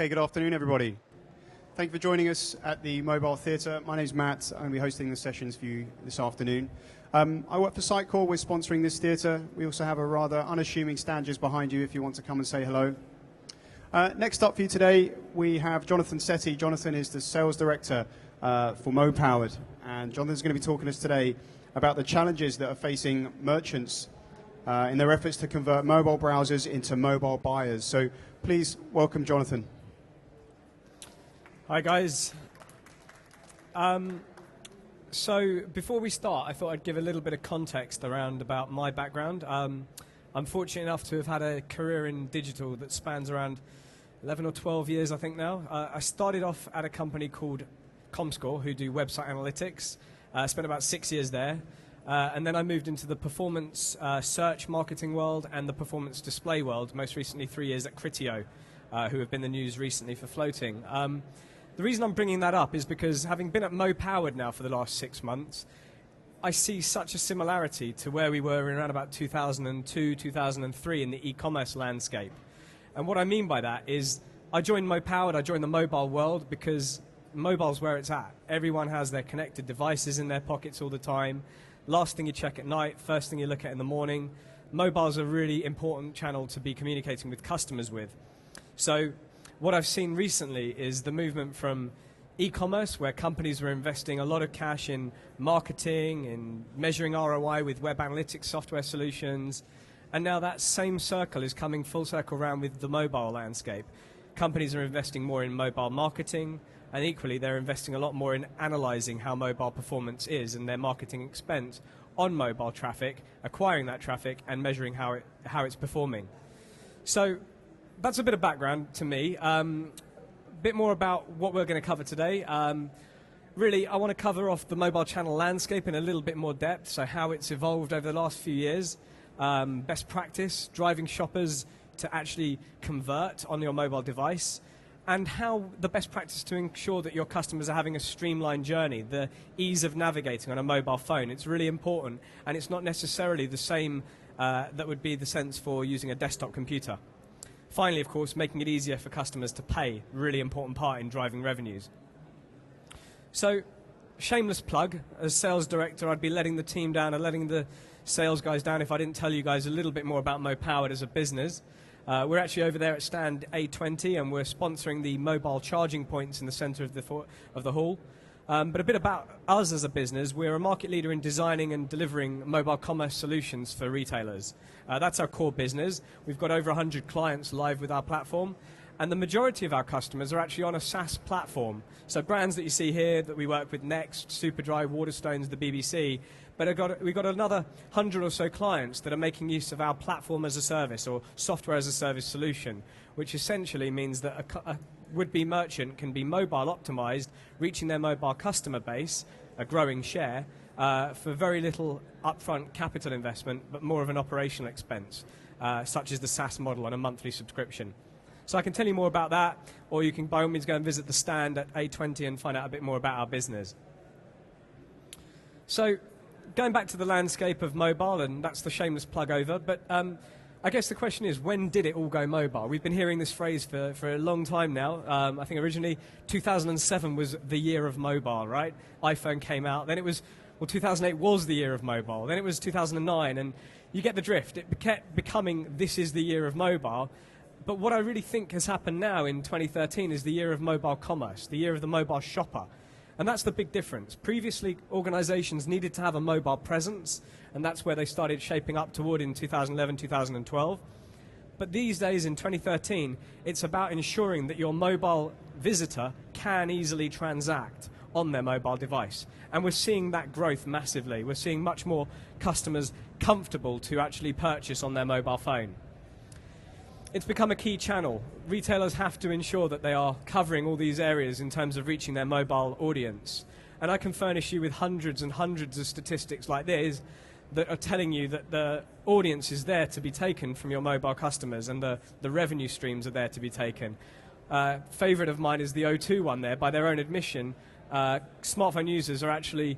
Okay, good afternoon, everybody. Thank you for joining us at the Mobile Theatre. My name's Matt. I'm going to be hosting the sessions for you this afternoon. I work for Sitecore. We're sponsoring this theatre. We also have a rather unassuming stand just behind you if you want to come and say hello. Next up for you today, we have Jonathan Setty. Jonathan is the Sales Director for MoPowered. And Jonathan's going to be talking to us today about the challenges that are facing merchants in their efforts to convert mobile browsers into mobile buyers. So please welcome Jonathan. Hi guys. So before we start, I thought I'd give a little bit of context around about my background. I'm fortunate enough to have had a career in digital that spans around 11 or 12 years, I think now. I started off at a company called Comscore, who do website analytics. I spent about 6 years there. And then I moved into the performance search marketing world and the performance display world, most recently 3 years at Criteo, who have been in the news recently for floating. The reason I'm bringing that up is because having been at MoPowered now for the last 6 months, I see such a similarity to where we were in around about 2002, 2003 in the e-commerce landscape. And what I mean by that is I joined MoPowered, I joined the mobile world because mobile's where it's at. Everyone has their connected devices in their pockets all the time. Last thing you check at night, first thing you look at in the morning. Mobile's a really important channel to be communicating with customers with. So what I've seen recently is the movement from e-commerce, where companies were investing a lot of cash in marketing, in measuring ROI with web analytics software solutions, and now that same circle is coming full circle around with the mobile landscape. Companies are investing more in mobile marketing, and equally they're investing a lot more in analyzing how mobile performance is and their marketing expense on mobile traffic, acquiring that traffic and measuring how it's performing. So that's a bit of background to me. A bit more about what we're going to cover today. Really, I want to cover off the mobile channel landscape in a little bit more depth, so how it's evolved over the last few years, best practice, driving shoppers to actually convert on your mobile device, and how the best practice to ensure that your customers are having a streamlined journey, the ease of navigating on a mobile phone. It's really important, and it's not necessarily the same that would be the sense for using a desktop computer. Finally, of course, making it easier for customers to pay, really important part in driving revenues. So, shameless plug, as sales director, I'd be letting the team down and letting the sales guys down if I didn't tell you guys a little bit more about MoPowered as a business. We're actually over there at stand A20, and we're sponsoring the mobile charging points in the center of the hall. But a bit about us as a business. We're a market leader in designing and delivering mobile commerce solutions for retailers. That's our core business. We've got over 100 clients live with our platform, and the majority of our customers are actually on a SaaS platform. So brands that you see here that we work with, Next, Superdry, Waterstones, the BBC, but we've got another 100 or so clients that are making use of our platform as a service or software as a service solution, which essentially means that a would-be merchant can be mobile optimized, reaching their mobile customer base, a growing share, for very little upfront capital investment, but more of an operational expense, such as the SaaS model on a monthly subscription. So I can tell you more about that, or you can by all means go and visit the stand at A20 and find out a bit more about our business. So going back to the landscape of mobile, and that's the shameless plug over, but I guess the question is, when did it all go mobile? We've been hearing this phrase for a long time now. I think originally 2007 was the year of mobile, right? iPhone came out, then it was, well, 2008 was the year of mobile, then it was 2009, and you get the drift. It kept becoming, this is the year of mobile. But what I really think has happened now in 2013 is the year of mobile commerce, the year of the mobile shopper. And that's the big difference. Previously, organizations needed to have a mobile presence, and that's where they started shaping up toward in 2011, 2012. But these days, in 2013, it's about ensuring that your mobile visitor can easily transact on their mobile device. And we're seeing that growth massively. We're seeing much more customers comfortable to actually purchase on their mobile phone. It's become a key channel. Retailers have to ensure that they are covering all these areas in terms of reaching their mobile audience. And I can furnish you with hundreds and hundreds of statistics like this that are telling you that the audience is there to be taken from your mobile customers, and the revenue streams are there to be taken. Favorite of mine is the O2 one there. By their own admission, smartphone users are actually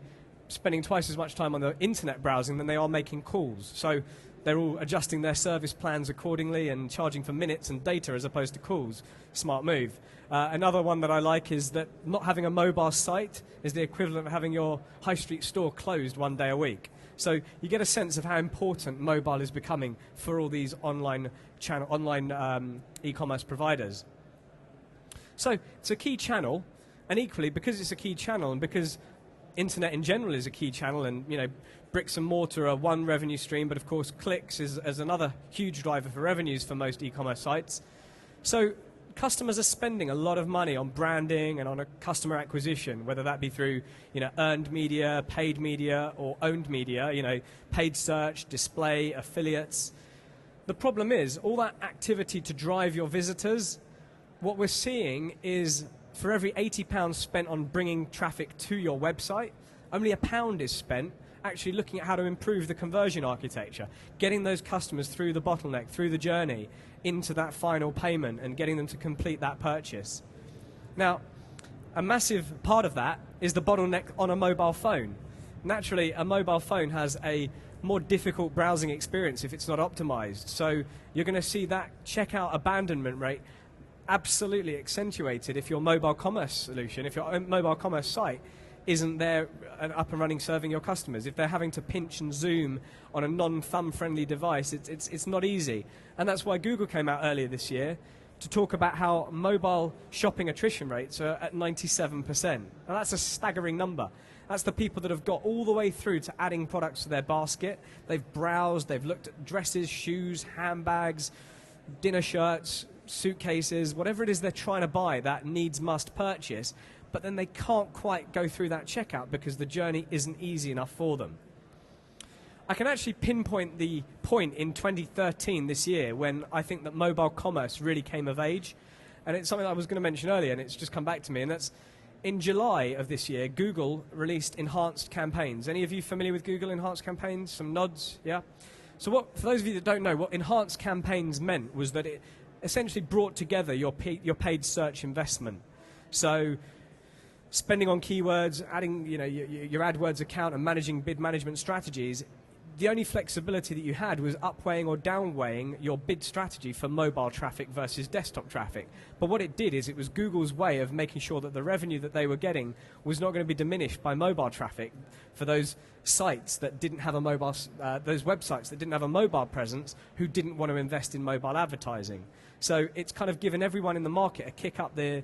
spending twice as much time on the internet browsing than they are making calls. So they're all adjusting their service plans accordingly and charging for minutes and data as opposed to calls. Smart move. Another one that I like is that not having a mobile site is the equivalent of having your high street store closed one day a week. So you get a sense of how important mobile is becoming for all these online e-commerce providers. So it's a key channel, and equally, because it's a key channel and because internet in general is a key channel, and bricks and mortar are one revenue stream, but of course clicks is another huge driver for revenues for most e-commerce sites. So customers are spending a lot of money on branding and on a customer acquisition, whether that be through earned media, paid media, or owned media, paid search, display, affiliates. The problem is all that activity to drive your visitors, what we're seeing is for every £80 spent on bringing traffic to your website, only £1 is spent actually looking at how to improve the conversion architecture, getting those customers through the bottleneck, through the journey, into that final payment and getting them to complete that purchase. Now, a massive part of that is the bottleneck on a mobile phone. Naturally, a mobile phone has a more difficult browsing experience if it's not optimized. So you're going to see that checkout abandonment rate absolutely accentuated if your mobile commerce solution, if your mobile commerce site isn't there and up and running serving your customers. If they're having to pinch and zoom on a non-thumb friendly device, it's not easy. And that's why Google came out earlier this year to talk about how mobile shopping attrition rates are at 97%. And that's a staggering number. That's the people that have got all the way through to adding products to their basket. They've browsed, they've looked at dresses, shoes, handbags, dinner shirts, suitcases, whatever it is they're trying to buy, that needs must purchase, but then they can't quite go through that checkout because the journey isn't easy enough for them. I can actually pinpoint the point in 2013 this year when I think that mobile commerce really came of age, and it's something I was going to mention earlier and it's just come back to me, and that's in July of this year, Google released enhanced campaigns. Any of you familiar with Google enhanced campaigns? Some nods, yeah? So for those of you that don't know, what enhanced campaigns meant was that it essentially brought together your paid search investment. So spending on keywords, adding your AdWords account and managing bid management strategies, the only flexibility that you had was upweighing or downweighing your bid strategy for mobile traffic versus desktop traffic. But what it did is it was Google's way of making sure that the revenue that they were getting was not going to be diminished by mobile traffic for those sites that didn't have a mobile, those websites that didn't have a mobile presence who didn't want to invest in mobile advertising. So it's kind of given everyone in the market a kick up the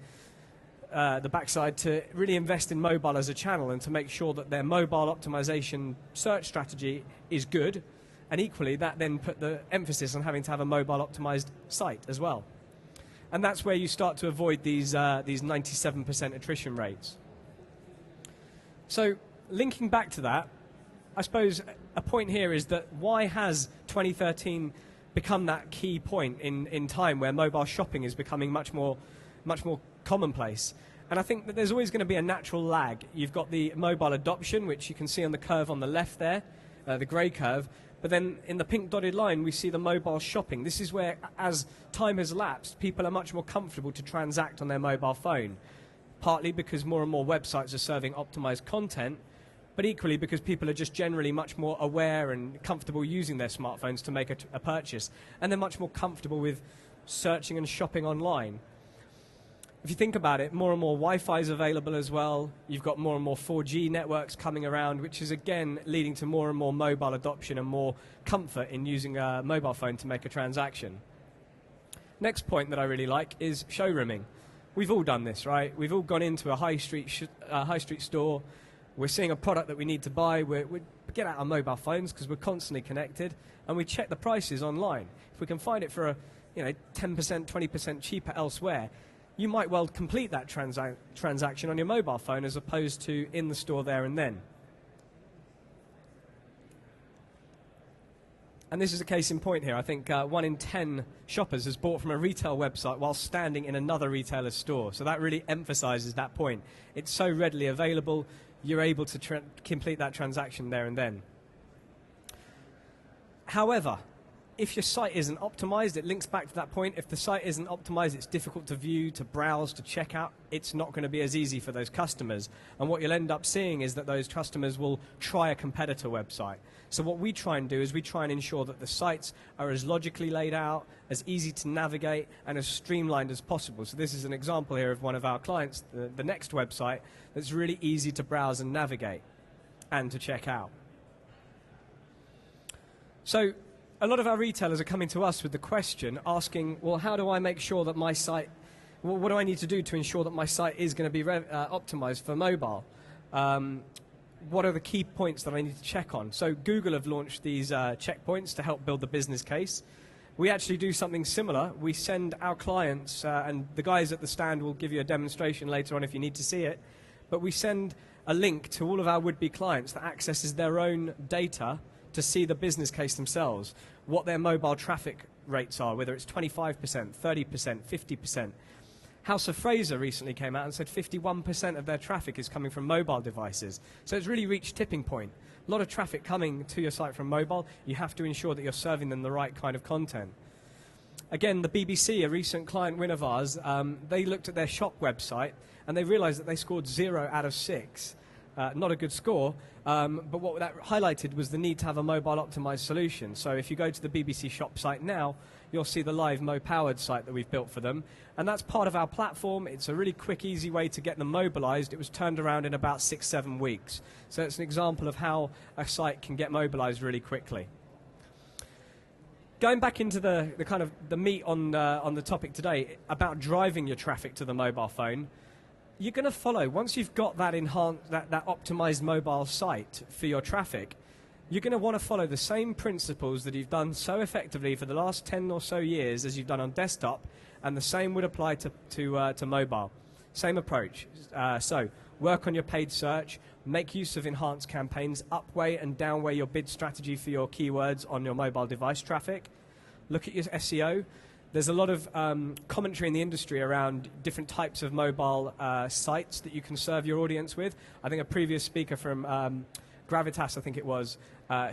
backside to really invest in mobile as a channel and to make sure that their mobile optimization search strategy is good, and equally that then put the emphasis on having to have a mobile optimized site as well. And that's where you start to avoid these 97% attrition rates. So linking back to that, I suppose a point here is that why has 2013 become that key point in time where mobile shopping is becoming much more commonplace? And I think that there's always going to be a natural lag. You've got the mobile adoption, which you can see on the curve on the left there, the grey curve, but then in the pink dotted line we see the mobile shopping. This is where, as time has lapsed, people are much more comfortable to transact on their mobile phone, partly because more and more websites are serving optimized content, but equally because people are just generally much more aware and comfortable using their smartphones to make a purchase, and they're much more comfortable with searching and shopping online. If you think about it, more and more Wi-Fi is available as well. You've got more and more 4G networks coming around, which is again leading to more and more mobile adoption and more comfort in using a mobile phone to make a transaction. Next point that I really like is showrooming. We've all done this, right? We've all gone into a high street store. We're seeing a product that we need to buy. We get out our mobile phones because we're constantly connected, and we check the prices online. If we can find it for 10%, 20% cheaper elsewhere, you might well complete that transaction on your mobile phone as opposed to in the store there and then. And this is a case in point here. I think 1 in 10 shoppers has bought from a retail website while standing in another retailer's store. So that really emphasizes that point. It's so readily available, you're able to complete that transaction there and then. However, if your site isn't optimized, it links back to that point. If the site isn't optimized, it's difficult to view, to browse, to check out. It's not going to be as easy for those customers. And what you'll end up seeing is that those customers will try a competitor website. So what we try and do is we try and ensure that the sites are as logically laid out, as easy to navigate, and as streamlined as possible. So this is an example here of one of our clients, the Next website, that's really easy to browse and navigate and to check out. So a lot of our retailers are coming to us with the question asking, well, how do I make sure that my site, well, what do I need to do to ensure that my site is going to be optimized for mobile? What are the key points that I need to check on? So Google have launched these checkpoints to help build the business case. We actually do something similar. We send our clients, and the guys at the stand will give you a demonstration later on if you need to see it, but we send a link to all of our would-be clients that accesses their own data to see the business case themselves, what their mobile traffic rates are, whether it's 25%, 30%, 50%. House of Fraser recently came out and said 51% of their traffic is coming from mobile devices. So it's really reached tipping point. A lot of traffic coming to your site from mobile. You have to ensure that you're serving them the right kind of content. Again, the BBC, a recent client win of ours, they looked at their shop website and they realized that they scored 0 out of 6. Not a good score, but what that highlighted was the need to have a mobile optimized solution. So if you go to the BBC shop site now, you'll see the live Mo-powered site that we've built for them. And that's part of our platform. It's a really quick, easy way to get them mobilized. It was turned around in about 6-7 weeks. So it's an example of how a site can get mobilized really quickly. Going back into the kind of the meat on the topic today about driving your traffic to the mobile phone, you're going to follow, once you've got that enhanced, that optimized mobile site for your traffic, you're going to want to follow the same principles that you've done so effectively for the last 10 or so years as you've done on desktop, and the same would apply to mobile. Same approach. So work on your paid search, make use of enhanced campaigns, upweigh and downweigh your bid strategy for your keywords on your mobile device traffic. Look at your SEO. There's a lot of commentary in the industry around different types of mobile sites that you can serve your audience with. I think a previous speaker from Gravitas, I think it was,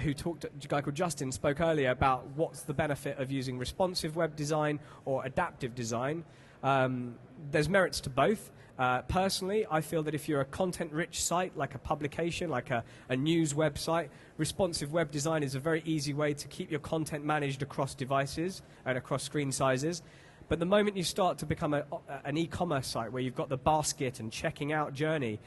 who talked, a guy called Justin, spoke earlier about what's the benefit of using responsive web design or adaptive design. There's merits to both. Personally, I feel that if you're a content-rich site, like a publication, like a news website, responsive web design is a very easy way to keep your content managed across devices and across screen sizes. But the moment you start to become an e-commerce site where you've got the basket and checking out journey,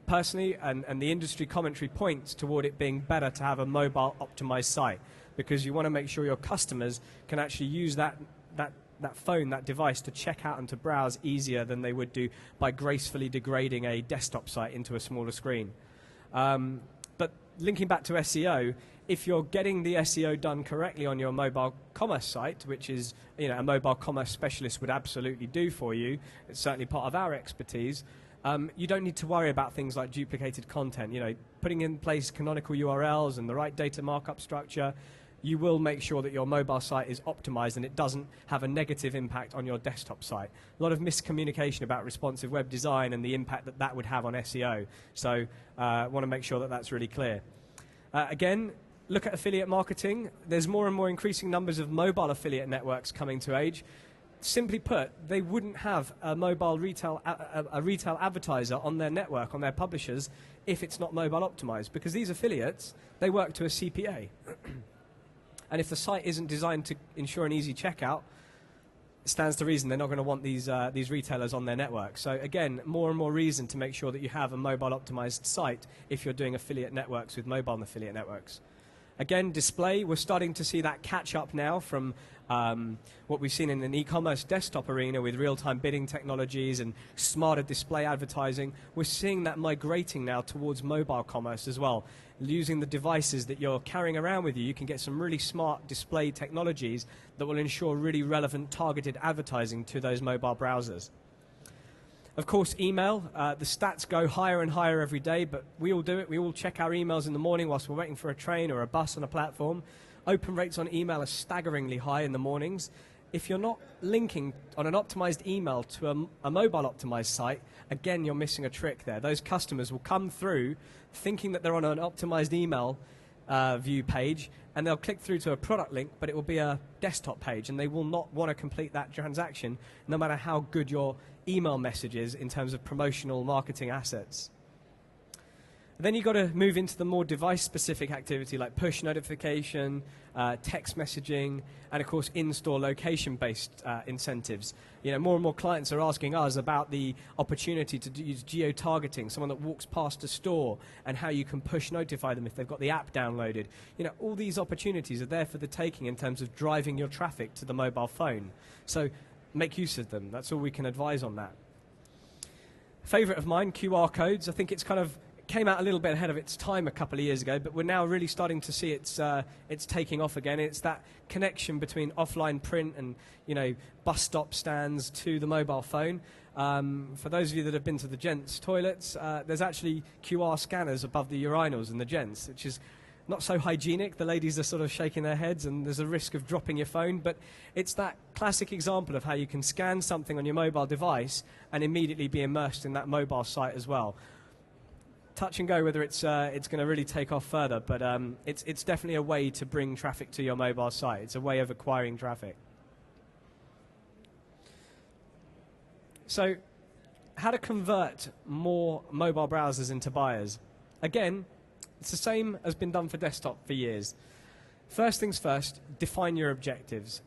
personally, and the industry commentary points toward it being better to have a mobile optimized site, because you want to make sure your customers can actually use that phone, that device, to check out and to browse easier than they would do by gracefully degrading a desktop site into a smaller screen. But linking back to SEO, if you're getting the SEO done correctly on your mobile commerce site, which is, you know, a mobile commerce specialist would absolutely do for you, it's certainly part of our expertise, you don't need to worry about things like duplicated content. You know, putting in place canonical URLs and the right data markup structure, you will make sure that your mobile site is optimized and it doesn't have a negative impact on your desktop site. A lot of miscommunication about responsive web design and the impact that that would have on SEO. So I want to make sure that that's really clear. Again, look at affiliate marketing. There's more and more increasing numbers of mobile affiliate networks coming to age. Simply put, they wouldn't have a mobile retail advertiser on their network, on their publishers, if it's not mobile optimized, because these affiliates, they work to a CPA. And if the site isn't designed to ensure an easy checkout, it stands to reason they're not going to want these retailers on their network. So again, more and more reason to make sure that you have a mobile optimized site if you're doing affiliate networks with mobile affiliate networks. Again, display, we're starting to see that catch up now from what we've seen in an e-commerce desktop arena with real-time bidding technologies and smarter display advertising. We're seeing that migrating now towards mobile commerce as well. Using the devices that you're carrying around with you, you can get some really smart display technologies that will ensure really relevant targeted advertising to those mobile browsers. Of course, email, the stats go higher and higher every day, but we all do it. We all check our emails in the morning whilst we're waiting for a train or a bus on a platform. Open rates on email are staggeringly high in the mornings. If you're not linking on an optimized email to a mobile optimized site, again, you're missing a trick there. Those customers will come through thinking that they're on an optimized email, view page, and they'll click through to a product link, but it will be a desktop page, and they will not want to complete that transaction no matter how good your email message is in terms of promotional marketing assets. Then you've got to move into the more device-specific activity like push notification, text messaging, and of course in-store location-based incentives. You know, more and more clients are asking us about the opportunity to use geo-targeting, someone that walks past a store, and how you can push notify them if they've got the app downloaded. You know, all these opportunities are there for the taking in terms of driving your traffic to the mobile phone. So make use of them. That's all we can advise on that. Favorite of mine, QR codes. I think it's kind of came out a little bit ahead of its time a couple of years ago, but we're now really starting to see it's taking off again. It's that connection between offline print and, you know, bus stop stands to the mobile phone. For those of you that have been to the gents' toilets, there's actually QR scanners above the urinals in the gents, which is not so hygienic. The ladies are sort of shaking their heads and there's a risk of dropping your phone, but it's that classic example of how you can scan something on your mobile device and immediately be immersed in that mobile site as well. Touch and go whether it's going to really take off further, but it's definitely a way to bring traffic to your mobile site. It's a way of acquiring traffic. So how to convert more mobile browsers into buyers. Again, it's the same as been done for desktop for years. First things first, define your objectives.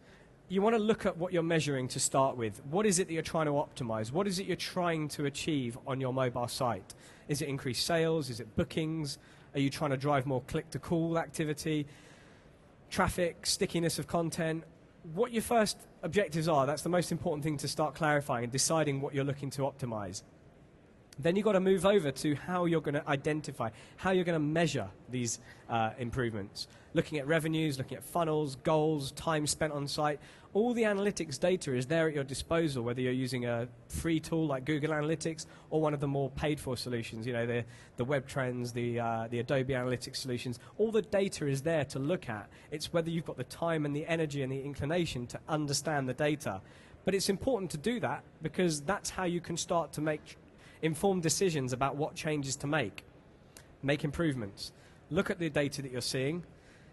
You want to look at what you're measuring to start with. What is it that you're trying to optimize? What is it you're trying to achieve on your mobile site? Is it increased sales? Is it bookings? Are you trying to drive more click-to-call activity? Traffic, stickiness of content? What your first objectives are, that's the most important thing to start clarifying and deciding what you're looking to optimize. Then you've got to move over to how you're going to identify, how you're going to measure these improvements. Looking at revenues, looking at funnels, goals, time spent on site. All the analytics data is there at your disposal, whether you're using a free tool like Google Analytics or one of the more paid-for solutions, you know, the Web Trends, the Adobe Analytics solutions. All the data is there to look at. It's whether you've got the time and the energy and the inclination to understand the data. But it's important to do that because that's how you can start to make informed decisions about what changes to make improvements. Look at the data that you're seeing,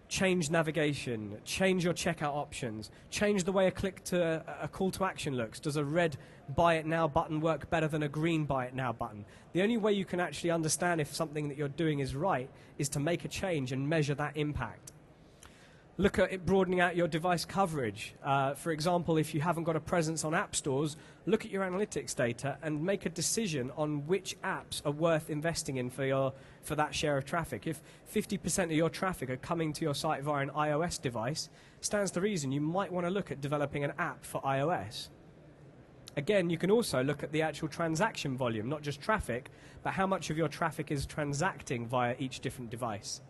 change navigation, change your checkout options, change the way a call to action looks. Does a red buy it now button work better than a green buy it now button? The only way you can actually understand if something that you're doing is right is to make a change and measure that impact. Look at it broadening out your device coverage. For example, if you haven't got a presence on app stores, look at your analytics data and make a decision on which apps are worth investing in for that share of traffic. If 50% of your traffic are coming to your site via an iOS device, stands to reason you might want to look at developing an app for iOS. Again, you can also look at the actual transaction volume, not just traffic, but how much of your traffic is transacting via each different device.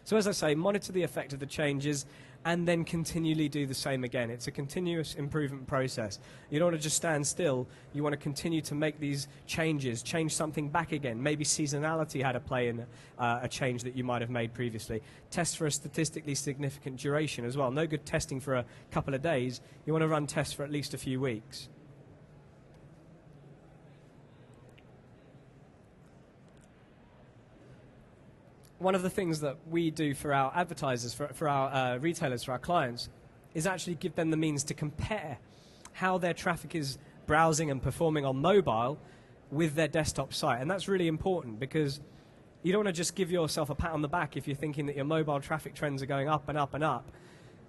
So as I say, monitor the effect of the changes and then continually do the same again. It's a continuous improvement process. You don't want to just stand still. You want to continue to make these changes, change something back again. Maybe seasonality had a play in a change that you might have made previously. Test for a statistically significant duration as well. No good testing for a couple of days. You want to run tests for at least a few weeks. One of the things that we do for our advertisers, for our retailers, for our clients, is actually give them the means to compare how their traffic is browsing and performing on mobile with their desktop site. And that's really important because you don't want to just give yourself a pat on the back if you're thinking that your mobile traffic trends are going up and up and up.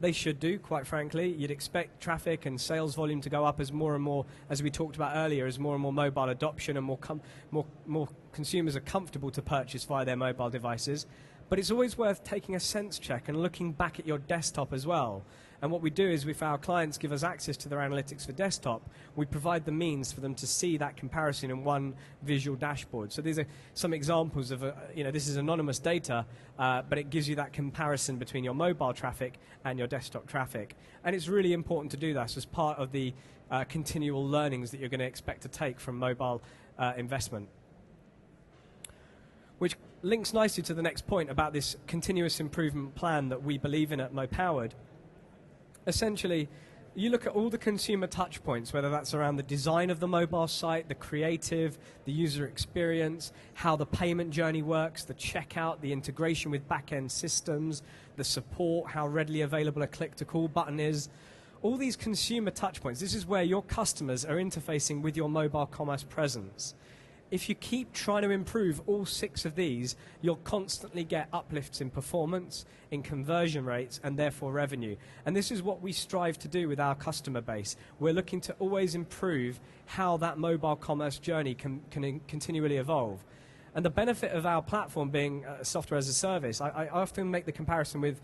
They should do, quite frankly. You'd expect traffic and sales volume to go up as more and more, as we talked about earlier, as more and more mobile adoption and more consumers are comfortable to purchase via their mobile devices. But it's always worth taking a sense check and looking back at your desktop as well. And what we do is, if our clients give us access to their analytics for desktop, we provide the means for them to see that comparison in one visual dashboard. So these are some examples of, this is anonymous data, but it gives you that comparison between your mobile traffic and your desktop traffic. And it's really important to do that as part of the continual learnings that you're going to expect to take from mobile investment. Which links nicely to the next point about this continuous improvement plan that we believe in at MoPowered. Essentially, you look at all the consumer touch points, whether that's around the design of the mobile site, the creative, the user experience, how the payment journey works, the checkout, the integration with back-end systems, the support, how readily available a click-to-call button is. All these consumer touch points, this is where your customers are interfacing with your mobile commerce presence. If you keep trying to improve all 6 of these, you'll constantly get uplifts in performance, in conversion rates, and therefore revenue. And this is what we strive to do with our customer base. We're looking to always improve how that mobile commerce journey can continually evolve. And the benefit of our platform being software as a service, I often make the comparison with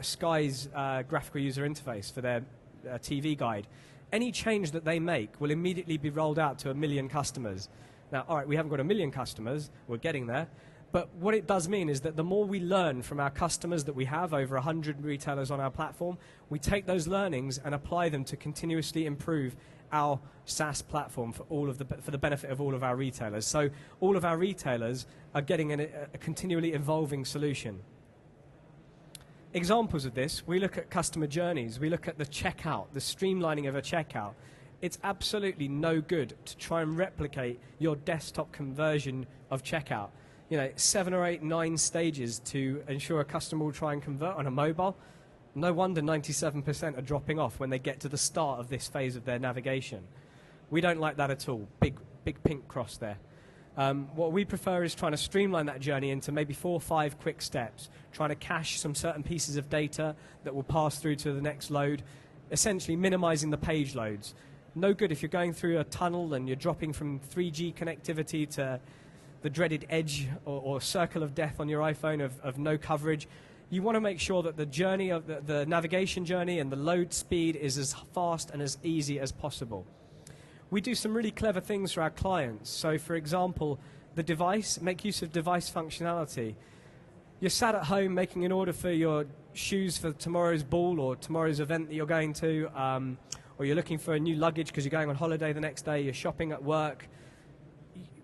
Sky's graphical user interface for their TV guide. Any change that they make will immediately be rolled out to 1 million customers. Now, all right, we haven't got 1 million customers, we're getting there, but what it does mean is that the more we learn from our customers that we have, over 100 retailers on our platform, we take those learnings and apply them to continuously improve our SaaS platform for the benefit of all of our retailers. So all of our retailers are getting a continually evolving solution. Examples of this, we look at customer journeys, we look at the checkout, the streamlining of a checkout. It's absolutely no good to try and replicate your desktop conversion of checkout. 7 or 8, 9 stages to ensure a customer will try and convert on a mobile. No wonder 97% are dropping off when they get to the start of this phase of their navigation. We don't like that at all. Big pink cross there. What we prefer is trying to streamline that journey into maybe 4 or 5 quick steps, trying to cache some certain pieces of data that will pass through to the next load, essentially minimizing the page loads. No good if you're going through a tunnel and you're dropping from 3G connectivity to the dreaded edge or circle of death on your iPhone of no coverage. You want to make sure that the journey of the navigation journey and the load speed is as fast and as easy as possible. We do some really clever things for our clients. So, for example, the device, make use of device functionality. You're sat at home making an order for your shoes for tomorrow's ball or tomorrow's event that you're going to, or you're looking for a new luggage because you're going on holiday the next day, you're shopping at work.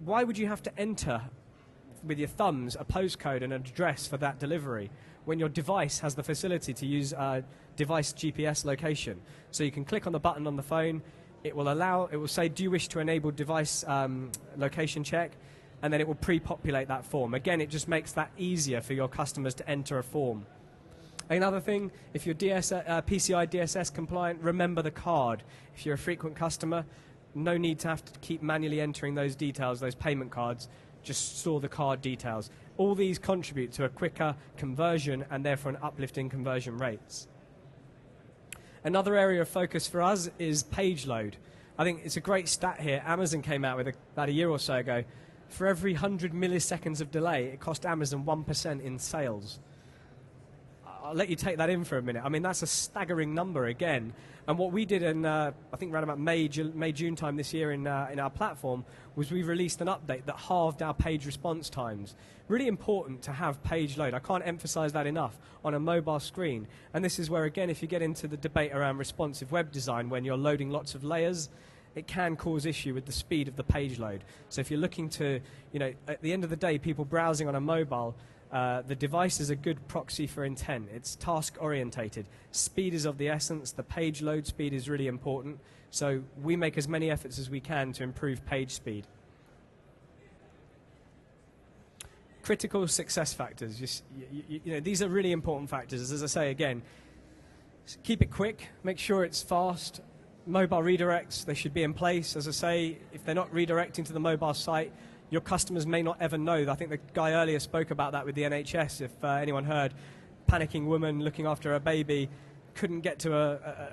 Why would you have to enter with your thumbs a postcode and an address for that delivery when your device has the facility to use device GPS location? So you can click on the button on the phone, it will say, do you wish to enable device location check? And then it will pre-populate that form. Again, it just makes that easier for your customers to enter a form. Another thing, if you're PCI DSS compliant, remember the card. If you're a frequent customer, no need to have to keep manually entering those details, those payment cards. Just store the card details. All these contribute to a quicker conversion and therefore an uplift in conversion rates. Another area of focus for us is page load. I think it's a great stat here. Amazon came out with about a year or so ago. For every 100 milliseconds of delay, it cost Amazon 1% in sales. I'll let you take that in for a minute. I mean, that's a staggering number again. And what we did in, I think around about May, June time this year in our platform was we released an update that halved our page response times. Really important to have page load. I can't emphasize that enough on a mobile screen. And this is where, again, if you get into the debate around responsive web design, when you're loading lots of layers, it can cause issue with the speed of the page load. So if you're looking to, at the end of the day, people browsing on a mobile, the device is a good proxy for intent. It's task orientated. Speed is of the essence. The page load speed is really important. So we make as many efforts as we can to improve page speed. Critical success factors. These are really important factors. As I say again, keep it quick. Make sure it's fast. Mobile redirects, they should be in place. As I say, if they're not redirecting to the mobile site, your customers may not ever know. I think the guy earlier spoke about that with the NHS. If anyone heard, panicking woman looking after her baby couldn't get to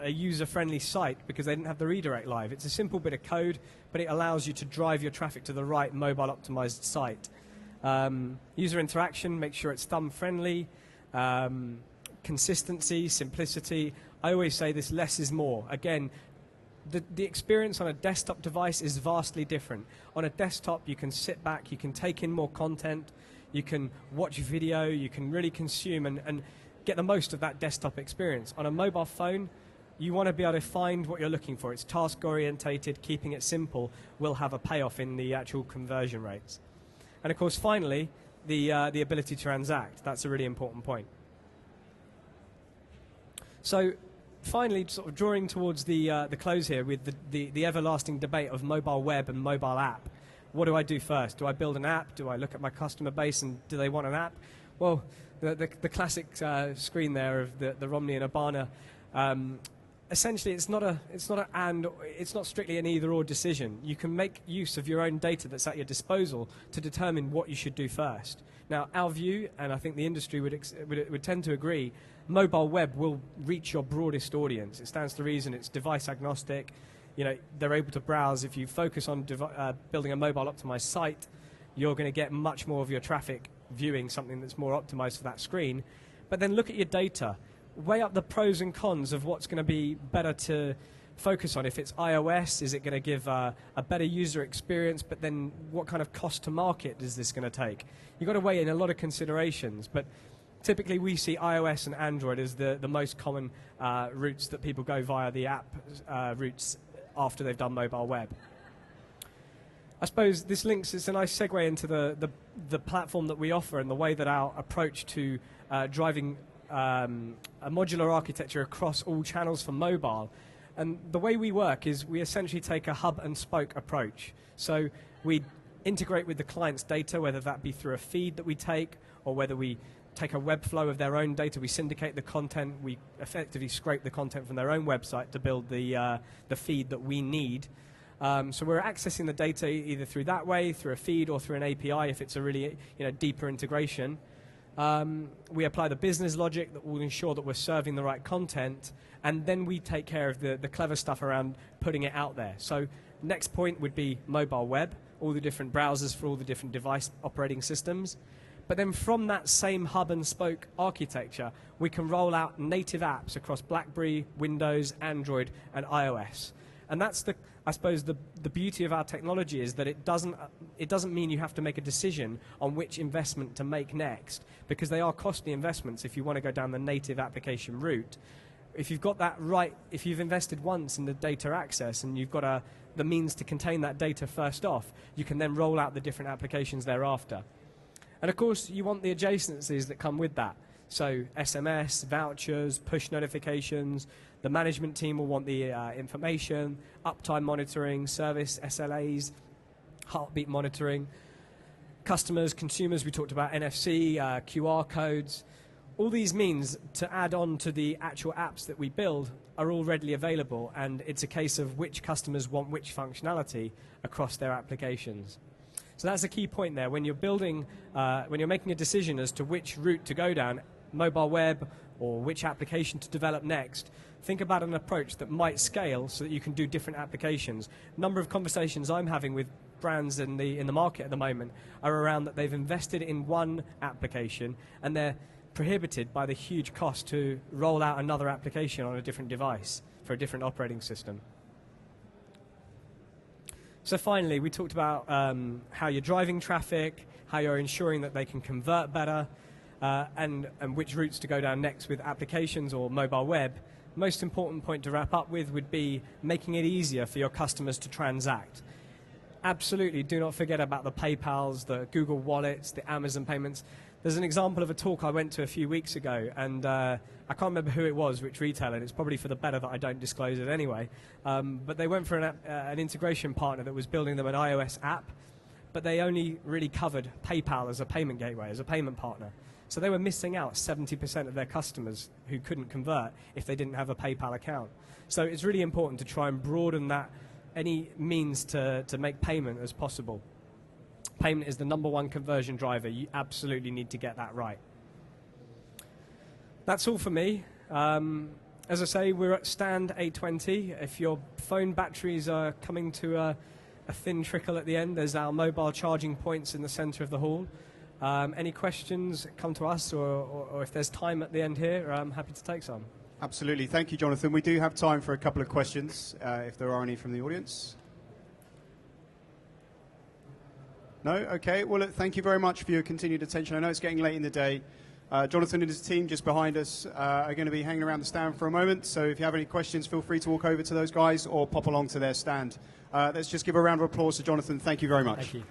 a user-friendly site because they didn't have the redirect live. It's a simple bit of code, but it allows you to drive your traffic to the right mobile-optimized site. User interaction, make sure it's thumb-friendly. Consistency, simplicity. I always say this, less is more. Again, the experience on a desktop device is vastly different. On a desktop, you can sit back, you can take in more content, you can watch video, you can really consume and get the most of that desktop experience. On a mobile phone, you want to be able to find what you're looking for. It's task-orientated, keeping it simple will have a payoff in the actual conversion rates. And of course, finally, the ability to transact. That's a really important point. So finally, sort of drawing towards the close here with the everlasting debate of mobile web and mobile app. What do I do first? Do I build an app? Do I look at my customer base and do they want an app? Well, the classic screen there of the Romney and Urbana, essentially it's not strictly an either or decision. You can make use of your own data that's at your disposal to determine what you should do first. Now, our view, and I think the industry would tend to agree, mobile web will reach your broadest audience. It stands to reason. It's device agnostic. You know, they're able to browse. If you focus on building a mobile optimized site, you're going to get much more of your traffic viewing something that's more optimized for that screen. But then look at your data. Weigh up the pros and cons of what's going to be better to focus on. If it's iOS, is it going to give a better user experience? But then what kind of cost to market is this going to take? You've got to weigh in a lot of considerations. But typically we see iOS and Android as the most common routes that people go via the app routes after they've done mobile web. I suppose this links, it's a nice segue into the platform that we offer and the way that our approach to driving a modular architecture across all channels for mobile. And the way we work is we essentially take a hub and spoke approach. So we integrate with the client's data, whether that be through a feed that we take or whether we take a web flow of their own data, we syndicate the content, we effectively scrape the content from their own website to build the feed that we need. So we're accessing the data either through that way, through a feed, or through an API if it's a really deeper integration. We apply the business logic that will ensure that we're serving the right content, and then we take care of the clever stuff around putting it out there. So next point would be mobile web, all the different browsers for all the different device operating systems. But then from that same hub and spoke architecture, we can roll out native apps across BlackBerry, Windows, Android, and iOS. And that's I suppose the beauty of our technology is that it doesn't mean you have to make a decision on which investment to make next, because they are costly investments if you want to go down the native application route. If you've got that right, if you've invested once in the data access and you've got the means to contain that data first off, you can then roll out the different applications thereafter. And of course, you want the adjacencies that come with that. So SMS, vouchers, push notifications. The management team will want the information, uptime monitoring, service SLAs, heartbeat monitoring. Customers, consumers, we talked about NFC, QR codes. All these means to add on to the actual apps that we build are all readily available, and it's a case of which customers want which functionality across their applications. So that's a key point there. When you're building, when you're making a decision as to which route to go down, mobile web or which application to develop next, think about an approach that might scale so that you can do different applications. A number of conversations I'm having with brands in the market at the moment are around that they've invested in one application and they're prohibited by the huge cost to roll out another application on a different device for a different operating system. So finally, we talked about how you're driving traffic, how you're ensuring that they can convert better, and which routes to go down next with applications or mobile web. Most important point to wrap up with would be making it easier for your customers to transact. Absolutely, do not forget about the PayPals, the Google Wallets, the Amazon payments. There's an example of a talk I went to a few weeks ago, and I can't remember who it was, which retailer, and it's probably for the better that I don't disclose it anyway. But they went for an integration partner that was building them an iOS app, but they only really covered PayPal as a payment gateway, as a payment partner. So they were missing out 70% of their customers who couldn't convert if they didn't have a PayPal account. So it's really important to try and broaden that, any means to make payment as possible. Payment is the #1 conversion driver. You absolutely need to get that right. That's all for me. As I say, we're at stand 820. If your phone batteries are coming to a thin trickle at the end, there's our mobile charging points in the center of the hall. Any questions, come to us, or if there's time at the end here, I'm happy to take some. Absolutely. Thank you, Jonathan. We do have time for a couple of questions, if there are any from the audience. No? Okay. Well, look, thank you very much for your continued attention. I know it's getting late in the day. Jonathan and his team just behind us are going to be hanging around the stand for a moment. So if you have any questions, feel free to walk over to those guys or pop along to their stand. Let's just give a round of applause to Jonathan. Thank you very much. Thank you.